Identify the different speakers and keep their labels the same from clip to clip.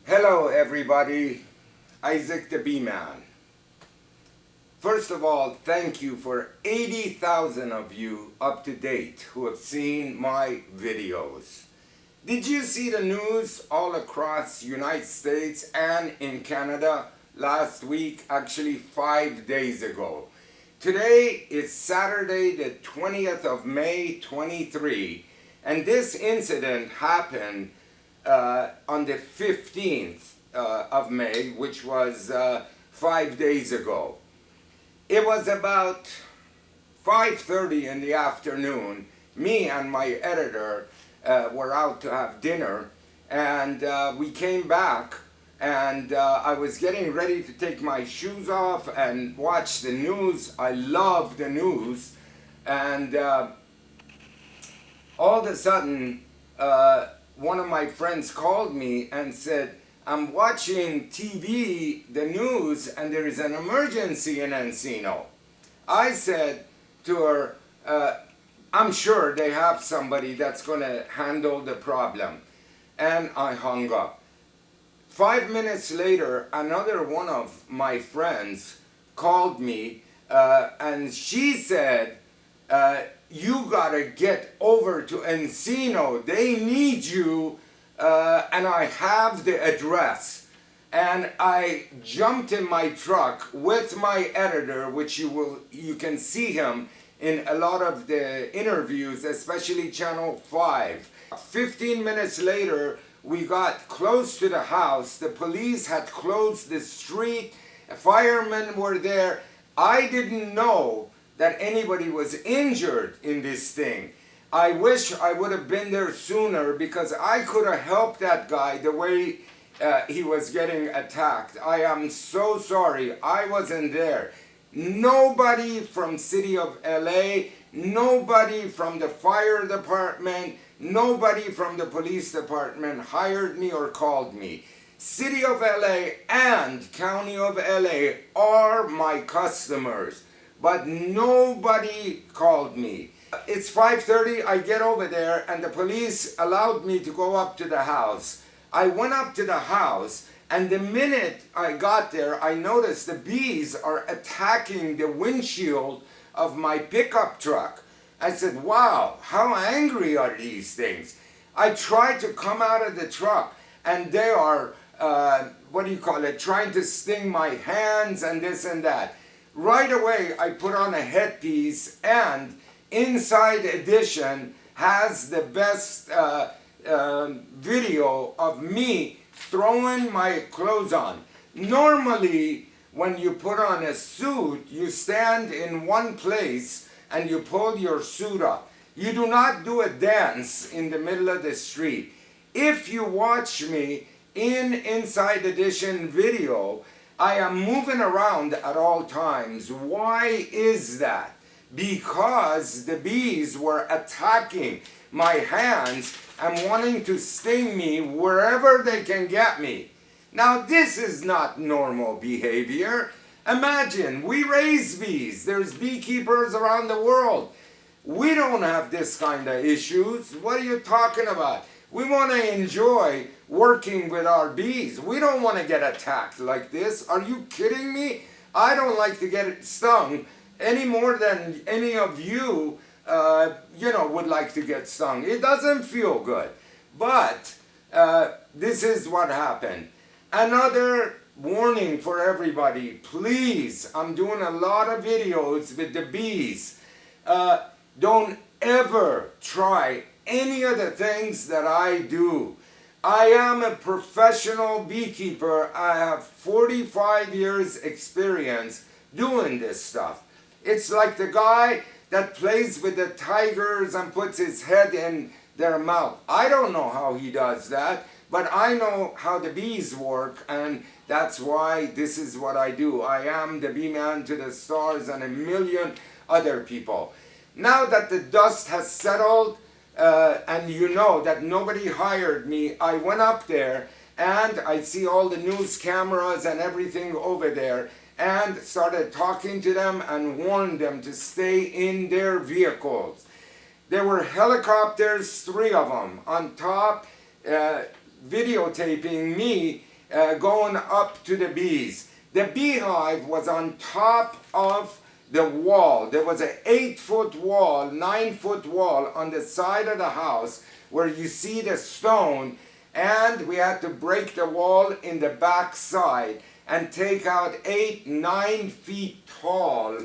Speaker 1: Hello everybody, Isaac the Beeman. First of all, thank you for 80,000 of you up to date who have seen my videos. Did you see the news all across the United States and in Canada last week, actually 5 days ago? Today is Saturday the 20th of May 23, and this incident happened on the 15th of May, which was 5 days ago. It was about 5:30 in the afternoon. Me and my editor were out to have dinner, and we came back, and I was getting ready to take my shoes off and watch the news. I love the news, and all of a sudden one of my friends called me and said, "I'm watching TV, the news, and there is an emergency in Encino." I said to her, "I'm sure they have somebody that's going to handle the problem." And I hung up. 5 minutes later, another one of my friends called me, and she said, "You gotta get over to Encino. They need you, and I have the address." And I jumped in my truck with my editor, which you can see him in a lot of the interviews, especially Channel 5. 15 minutes later, we got close to the house. The police had closed the street. Firemen were there. I didn't know that anybody was injured in this thing. I wish I would have been there sooner, because I could have helped that guy the way he was getting attacked. I am so sorry I wasn't there. Nobody from City of LA, nobody from the fire department, nobody from the police department hired me or called me. City of LA and County of LA are my customers, but nobody called me. It's 5:30, I get over there, and the police allowed me to go up to the house. I went up to the house, and the minute I got there, I noticed the bees are attacking the windshield of my pickup truck. I said, "Wow, how angry are these things?" I tried to come out of the truck, and they are, trying to sting my hands and this and that. Right away, I put on a headpiece, and Inside Edition has the best video of me throwing my clothes on. Normally, when you put on a suit, you stand in one place and you pull your suit up. You do not do a dance in the middle of the street. If you watch me in Inside Edition video, I am moving around at all times. Why is that? Because the bees were attacking my hands and wanting to sting me wherever they can get me. Now, this is not normal behavior. Imagine, we raise bees. There's beekeepers around the world. We don't have this kind of issues. What are you talking about? We want to enjoy working with our bees. We don't want to get attacked like this. Are you kidding me? I don't like to get stung any more than any of you, would like to get stung. It doesn't feel good. But this is what happened. Another warning for everybody. Please, I'm doing a lot of videos with the bees. Don't ever try any of the things that I do. I am a professional beekeeper. I have 45 years experience doing this stuff. It's like the guy that plays with the tigers and puts his head in their mouth. I don't know how he does that, but I know how the bees work, and that's why this is what I do. I am the bee man to the stars and a million other people. Now that the dust has settled, and you know that nobody hired me, I went up there and I see all the news cameras and everything over there, and started talking to them and warned them to stay in their vehicles. There were helicopters, 3 of them, on top, videotaping me going up to the bees. The beehive was on top of the wall. There was an 8-foot wall, 9-foot wall on the side of the house where you see the stone, and we had to break the wall in the back side and take out 8-9 feet tall.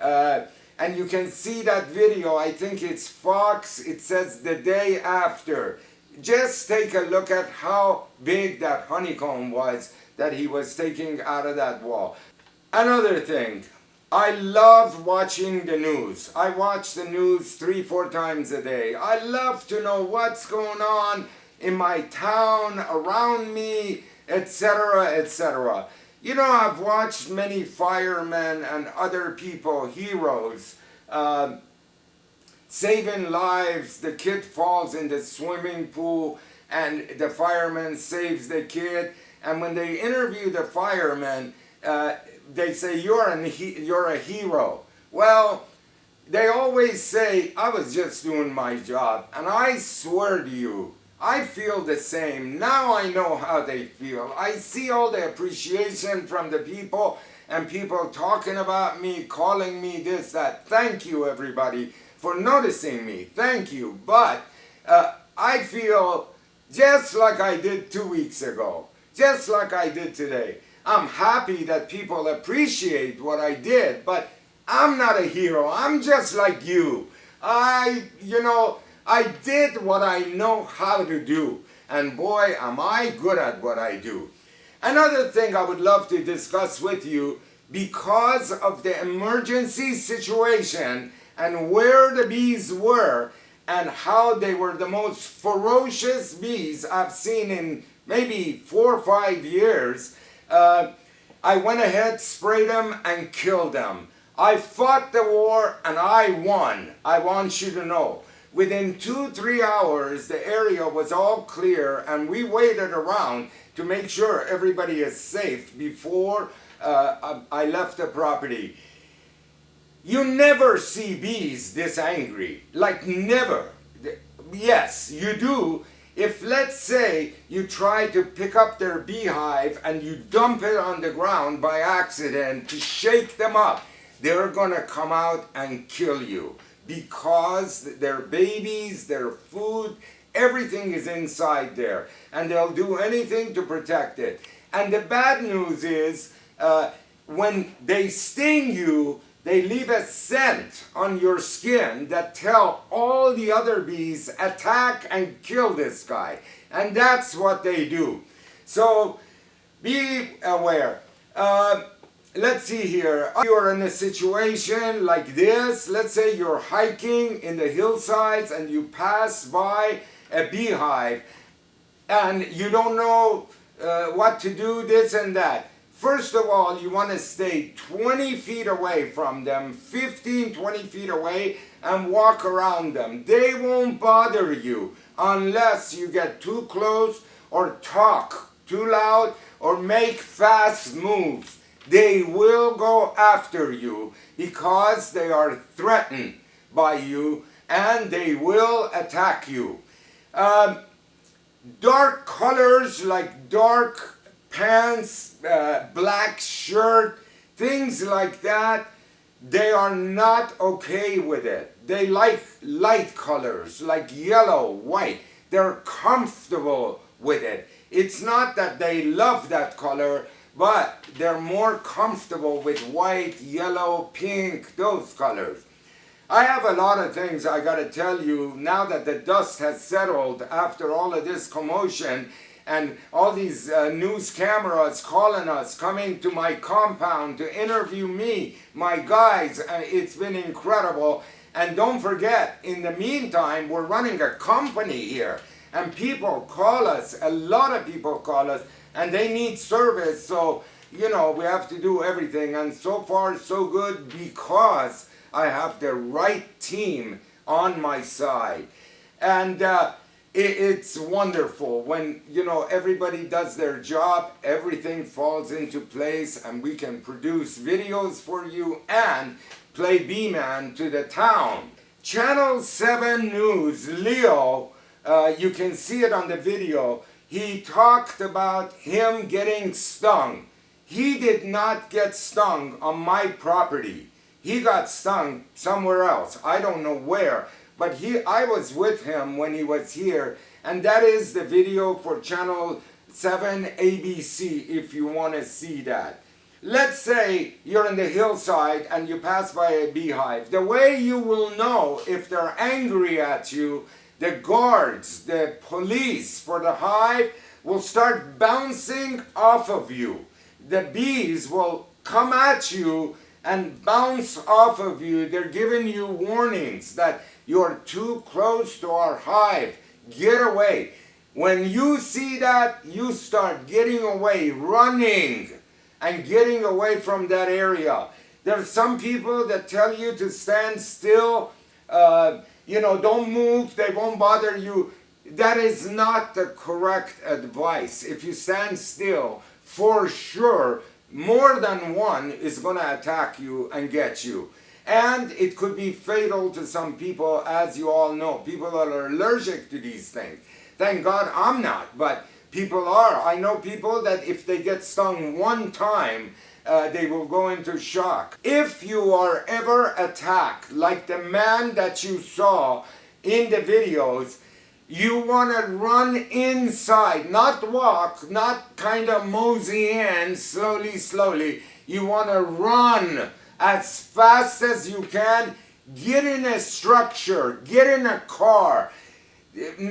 Speaker 1: And you can see that video. I think it's Fox. It says the day after. Just take a look at how big that honeycomb was that he was taking out of that wall. Another thing, I love watching the news. I watch the news 3-4 times a day. I love to know what's going on in my town, around me, etc., etc. You know, I've watched many firemen and other people, heroes, saving lives. The kid falls in the swimming pool and the fireman saves the kid. And when they interview the fireman, they say, you're a hero. Well, they always say, I was just doing my job. And I swear to you, I feel the same. Now I know how they feel. I see all the appreciation from the people and people talking about me, calling me this, that. Thank you, everybody, for noticing me. Thank you. But I feel just like I did 2 weeks ago, just like I did today. I'm happy that people appreciate what I did, but I'm not a hero. I'm just like you. I did what I know how to do. And boy, am I good at what I do. Another thing I would love to discuss with you, because of the emergency situation and where the bees were and how they were the most ferocious bees I've seen in maybe 4 or 5 years, I went ahead, sprayed them, and killed them. I fought the war and I won. I want you to know. Within 2-3 hours, the area was all clear, and we waited around to make sure everybody is safe before I left the property. You never see bees this angry, like never. Yes, you do. If, let's say, you try to pick up their beehive and you dump it on the ground by accident to shake them up, they're going to come out and kill you. Because their babies, their food, everything is inside there. And they'll do anything to protect it. And the bad news is, when they sting you, they leave a scent on your skin that tell all the other bees, attack and kill this guy. And that's what they do. So be aware. Let's see here. You're in a situation like this. Let's say you're hiking in the hillsides and you pass by a beehive and you don't know what to do, this and that. First of all, you want to stay 20 feet away from them, 15, 20 feet away, and walk around them. They won't bother you unless you get too close or talk too loud or make fast moves. They will go after you because they are threatened by you and they will attack you. Dark colors like dark pants, black shirt, things like that, they are not okay with it. They like light colors like yellow, white. They're comfortable with it. It's not that they love that color, but they're more comfortable with white, yellow, pink, those colors. I have a lot of things I got to tell you now that the dust has settled after all of this commotion and all these news cameras calling us, coming to my compound to interview me, my guys. It's been incredible. And don't forget, in the meantime, we're running a company here. And people call us, a lot of people call us, and they need service. So, you know, we have to do everything. And so far, so good, because I have the right team on my side. And it's wonderful when, you know, everybody does their job, everything falls into place, and we can produce videos for you and play Beeman to the town. Channel 7 News, Leo, you can see it on the video. he talked about him getting stung. He did not get stung on my property. He got stung somewhere else. I don't know where, but I was with him when he was here, and that is the video for channel 7 ABC if you want to see that. Let's say you're in the hillside and you pass by a beehive. The way you will know if they're angry at you, the guards, the police for the hive will start bouncing off of you. The bees will come at you and bounce off of you. They're giving you warnings that you're too close to our hive. Get away. When you see that, you start getting away, running, and getting away from that area. There are some people that tell you to stand still, don't move, they won't bother you. That is not the correct advice. If you stand still, for sure, more than one is going to attack you and get you. And it could be fatal to some people, as you all know. People that are allergic to these things. Thank God I'm not, but people are. I know people that if they get stung one time, they will go into shock. If you are ever attacked, like the man that you saw in the videos, you want to run inside, not walk, not kind of mosey in slowly. You want to run as fast as you can. Get in a structure, get in a car.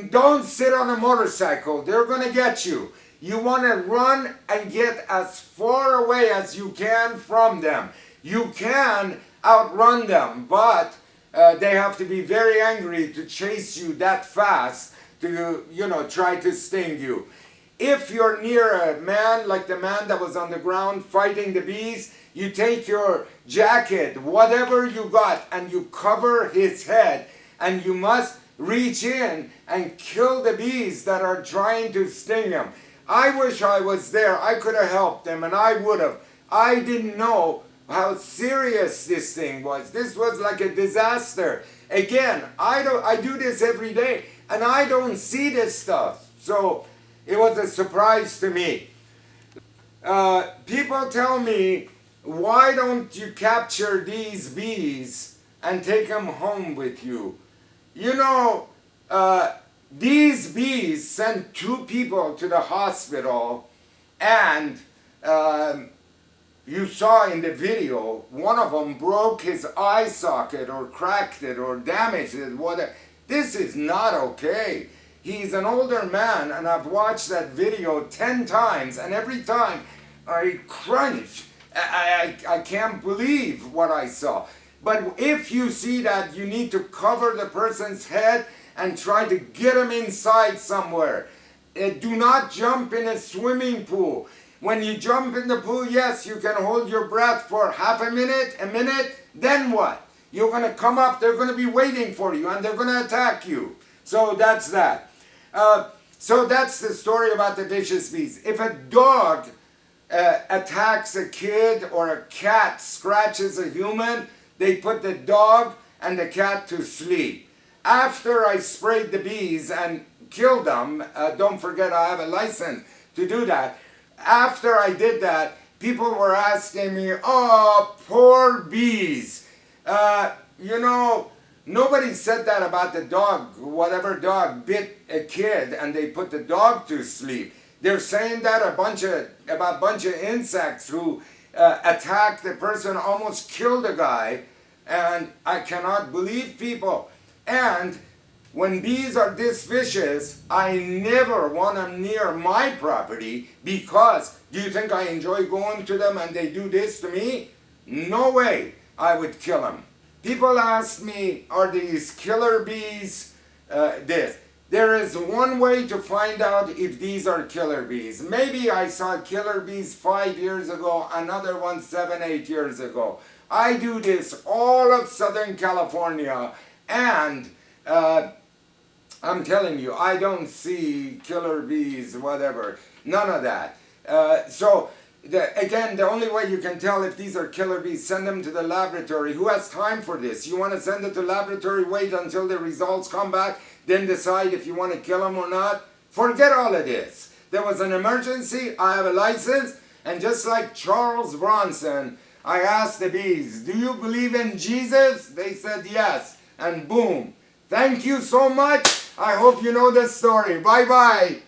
Speaker 1: Don't sit on a motorcycle, they're going to get you. You want to run and get as far away as you can from them. You can outrun them, but they have to be very angry to chase you that fast to, try to sting you. If you're near a man, like the man that was on the ground fighting the bees, you take your jacket, whatever you got, and you cover his head, and you must reach in and kill the bees that are trying to sting him. I wish I was there. I could have helped them, and I would have. I didn't know how serious this thing was. This was like a disaster. Again, I do this every day, and I don't see this stuff. So it was a surprise to me. People tell me, why don't you capture these bees and take them home with you? These bees sent 2 people to the hospital, and you saw in the video, one of them broke his eye socket or cracked it or damaged it, whatever. This is not okay. He's an older man, and I've watched that video 10 times, and every time I cringe. I can't believe what I saw. But if you see that, you need to cover the person's head and try to get him inside somewhere. Do not jump in a swimming pool. When you jump in the pool, yes, you can hold your breath for half a minute, then what? You're going to come up, they're going to be waiting for you, and they're going to attack you. So that's that. So that's the story about the vicious bees. If a dog attacks a kid or a cat scratches a human, they put the dog and the cat to sleep. After I sprayed the bees and killed them, don't forget I have a license to do that. After I did that, people were asking me, oh, poor bees. Nobody said that about the dog. Whatever dog bit a kid and they put the dog to sleep. They're saying that about a bunch of insects who attacked the person, almost killed a guy, and I cannot believe people. And when bees are this vicious, I never want them near my property, because do you think I enjoy going to them and they do this to me? No way I would kill them. People ask me, are these killer bees this? There is one way to find out if these are killer bees. Maybe I saw killer bees 5 years ago, another one 7, 8 years ago. I do this all of Southern California, and I'm telling you, I don't see killer bees, whatever, none of that. Again, the only way you can tell if these are killer bees, send them to the laboratory. Who has time for this? You want to send it to the laboratory, wait until the results come back, then decide if you want to kill them or not? Forget all of this. There was an emergency, I have a license, and just like Charles Bronson, I asked the bees, do you believe in Jesus? They said yes, and boom. Thank you so much. I hope you know the story. Bye-bye.